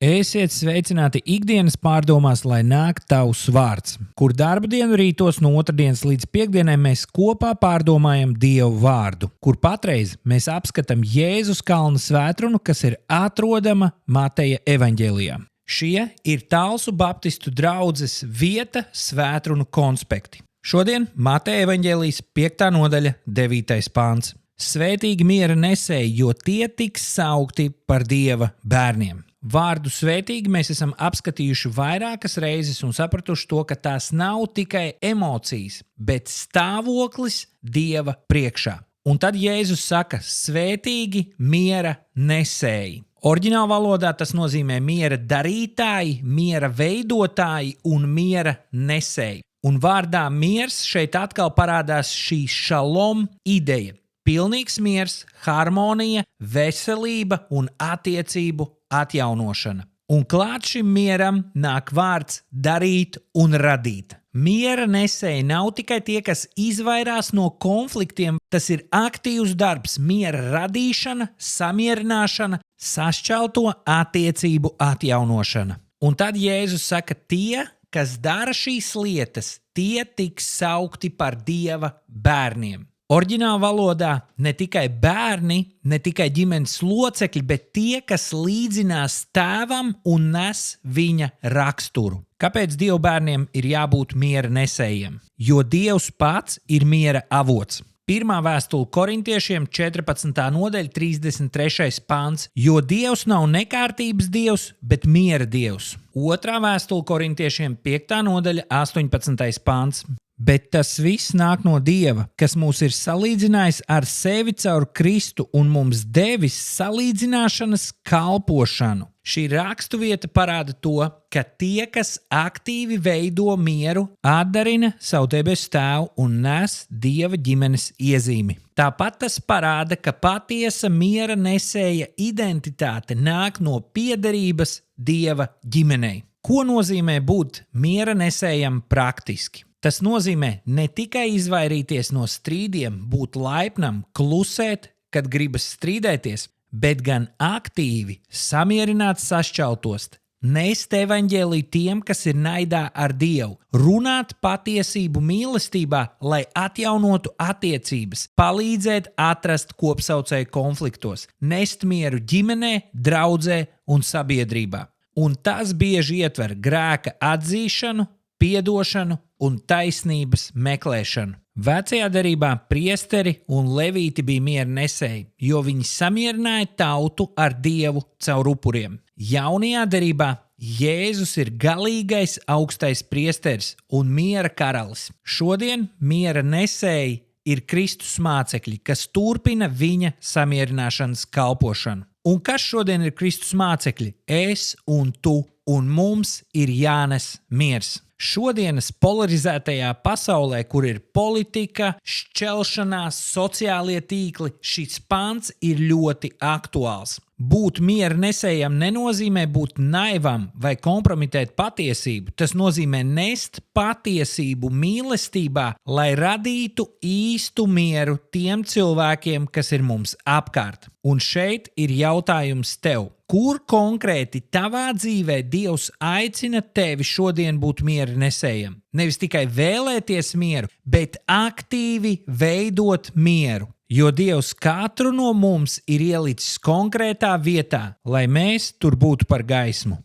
Esiet sveicināti ikdienas pārdomās, lai nāk tavs vārds, kur darba dienu rītos no otrdienas līdz piekdienai mēs kopā pārdomājam Dievu vārdu, kur patreiz mēs apskatām Jēzus kalna svētrunu, kas ir atrodama Mateja evaņģēlijā. Šie ir Talsu baptistu draudzes vieta svētrunu konspekti. Šodien Mateja evaņģēlijas 5. nodaļa 9. pāns. Svētīgi miera nesēji, jo tie tiks saukti par Dieva bērniem. Vārdu svētīgi mēs esam apskatījuši vairākas reizes un sapratuši to, ka tās nav tikai emocijas, bet stāvoklis Dieva priekšā. Un tad Jēzus saka, svētīgi miera nesēji. Oriģināla valodā tas nozīmē miera darītāji, miera veidotāji un miera nesēji. Un vārdā miers šeit atkal parādās šī šalom ideja. Pilnīgs miers, harmonija, veselība un attiecību atjaunošana. Un klāt šim mieram nāk vārds darīt un radīt. Miera nesēji nav tikai tie, kas izvairās no konfliktiem, tas ir aktīvs darbs, miera radīšana, samierināšana, sašķelto attiecību atjaunošana. Un tad Jēzus saka, tie, kas dara šīs lietas, tie tiks saukti par Dieva bērniem. Oriģināla valodā ne tikai bērni, ne tikai ģimenes locekļi, bet tie, kas līdzinās tēvam un nes viņa raksturu. Kāpēc Dieva bērniem ir jābūt miera nesējiem? Jo Dievs pats ir miera avots. 1. vēstule korintiešiem 14. nodaļa 33. pāns, jo Dievs nav nekārtības Dievs, bet miera Dievs. 2. vēstule korintiešiem 5. nodaļa 18. pāns. Bet tas viss nāk no Dieva, kas mūs ir salīdzinājis ar sevi caur Kristu un mums devis salīdzināšanas kalpošanu. Šī raksturvieta parāda to, ka tie, kas aktīvi veido mieru, atdarina savu debesu tēvu un nes Dieva ģimenes iezīmi. Tāpat tas parāda, ka patiesa miera nesēja identitāte nāk no piederības Dieva ģimenei. Ko nozīmē būt miera nesējam praktiski? Tas nozīmē ne tikai izvairīties no strīdiem, būt laipnam, klusēt, kad gribas strīdēties, bet gan aktīvi samierināt sašķeltos, nest evaņģēliju tiem, kas ir naidā ar Dievu, runāt patiesību mīlestībā, lai atjaunotu attiecības, palīdzēt atrast kopsaucēju konfliktos, nest mieru ģimenē, draudzē un sabiedrībā. Un tas bieži ietver grēka atzīšanu, piedošanu un taisnības meklēšanu. Vecajā derībā priesteri un levīti bija miera nesēji, jo viņi samierināja tautu ar Dievu caur upuriem. Jaunajā derībā Jēzus ir galīgais augstais priesteris un miera karalis. Šodien miera nesēji ir Kristus mācekļi, kas turpina viņa samierināšanas kalpošanu. Un kas šodien ir Kristus mācekļi? Es un tu, un mums ir jānes miers. Šodienas polarizētajā pasaulē, kur ir politika, šķelšanās, sociālie tīkli, šis pants ir ļoti aktuāls. Būt miera nesējam nenozīmē būt naivam vai kompromitēt patiesību. Tas nozīmē nest patiesību mīlestībā, lai radītu īstu mieru tiem cilvēkiem, kas ir mums apkārt. Un šeit ir jautājums tev. Kur konkrēti tavā dzīvē Dievs aicina tevi šodien būt miera nesējam? Nevis tikai vēlēties mieru, bet aktīvi veidot mieru. Jo Dievs katru no mums ir ielicis konkrētā vietā, lai mēs tur būtu par gaismu.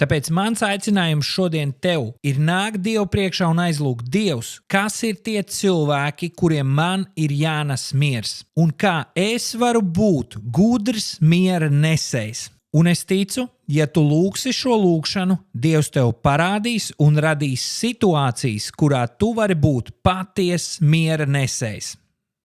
Tāpēc mans aicinājums šodien tev ir nākt Dievu priekšā un aizlūgt Dievs, kas ir tie cilvēki, kuriem man ir jānes miers, un kā es varu būt gudrs miera nesējs. Un es ticu, ja tu lūgsi šo lūgšanu, Dievs tev parādīs un radīs situācijas, kurā tu vari būt patiess miera nesējs.